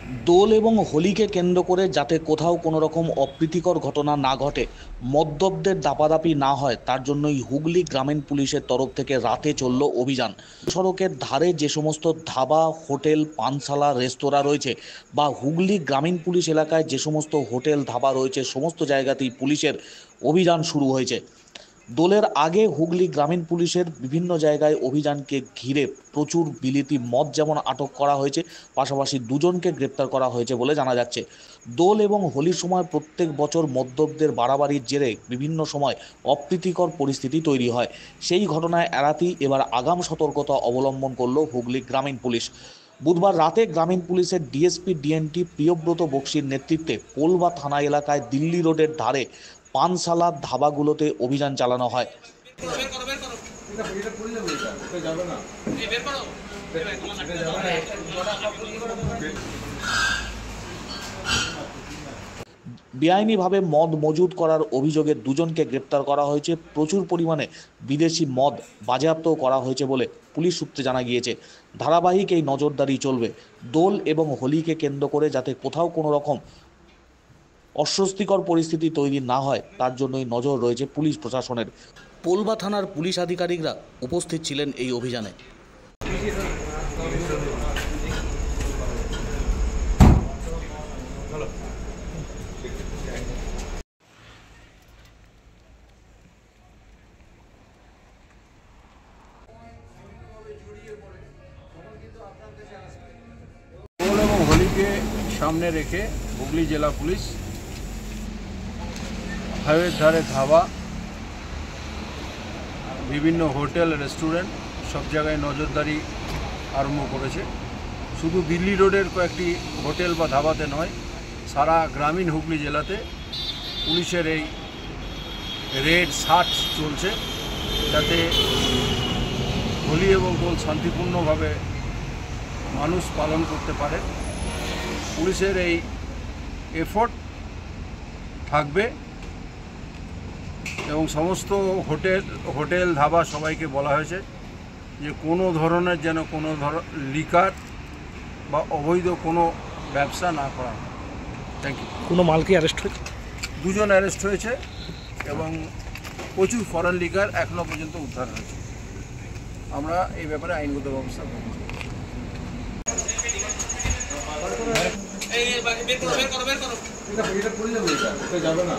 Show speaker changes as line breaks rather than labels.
দোল এবং হোলিকে কেন্দ্র করে যাতে কোথাও কোনো রকম অপ্রীতিকর ঘটনা না ঘটে, মদ্যপদের দাপাদাপি না হয়, তার জন্যই হুগলি গ্রামীণ পুলিশের তরফ থেকে রাতে চলল অভিযান। সড়কের ধারে যে সমস্ত ধাবা, হোটেল, পানশালা, রেস্তোরাঁ রয়েছে বা হুগলি গ্রামীণ পুলিশ এলাকায় যে সমস্ত হোটেল, ধাবা রয়েছে, সমস্ত জায়গাতেই পুলিশের অভিযান শুরু হয়েছে। দোলের আগে হুগলি গ্রামীণ পুলিশের বিভিন্ন জায়গায় অভিযানকে ঘিরে প্রচুর বিলিতি মদ যেমন আটক করা হয়েছে, পাশাপাশি দুজনকে গ্রেপ্তার করা হয়েছে বলে জানা যাচ্ছে। দোল এবং হোলির সময় প্রত্যেক বছর মদ্যপদের বাড়াবাড়ির জেরে বিভিন্ন সময় অপ্রীতিকর পরিস্থিতি তৈরি হয়। সেই ঘটনায় এড়াতেই এবার আগাম সতর্কতা অবলম্বন করল হুগলি গ্রামীণ পুলিশ। বুধবার রাতে গ্রামীণ পুলিশের ডিএসপি ডিএনটি প্রিয়ব্রত বক্সির নেতৃত্বে পোলবা থানা এলাকায় দিল্লি রোডের ধারে পানশালা, ধাবাগুলোতে অভিযান চালানো হয়। বেআইনিভাবে মদ মজুত করার অভিযোগে দুজনকে গ্রেপ্তার করা হয়েছে। প্রচুর পরিমাণে বিদেশি মদ বাজেয়াপ্ত করা হয়েছে বলে পুলিশ সূত্রে জানা গিয়েছে। ধারাবাহিক এই নজরদারি চলবে। দোল এবং হোলিকে কেন্দ্র করে যাতে কোথাও কোনো রকম অস্বস্তিকর পরিস্থিতি তৈরি না হয়, তার জন্যই নজর রয়েছে পুলিশ প্রশাসনের। পোলবা থানার পুলিশ আধিকারিকরা উপস্থিত ছিলেন এই অভিযানে।
দোল এবং হোলিকে সামনে রেখে হুগলি জেলা পুলিশ হাইওয়ের ধারে ধাবা, বিভিন্ন হোটেল, রেস্টুরেন্ট সব জায়গায় নজরদারি আরম্ভ করেছে। শুধু দিল্লি রোডের কয়েকটি হোটেল বা ধাবাতে নয়, সারা গ্রামীণ হুগলি জেলাতে পুলিশের এই রেড সার্চ চলছে, যাতে হোলি এবং দোল শান্তিপূর্ণভাবে মানুষ পালন করতে পারে। পুলিশের এই এফোর্ট থাকবে এবং সমস্ত হোটেল ধাবা সবাইকে বলা হয়েছে যে কোনো ধরনের যেন কোনো লিকার বা অবৈধ কোনো ব্যবসা না করা হয়। Thank you.
কোনো মালকে অ্যারেস্ট হয়েছে?
দুজন অ্যারেস্ট হয়েছে এবং প্রচুর ফরেন লিকার এখনও পর্যন্ত উদ্ধার হয়েছে। আমরা এই ব্যাপারে আইনগত ব্যবস্থা গ্রহণ করব। যাবে না।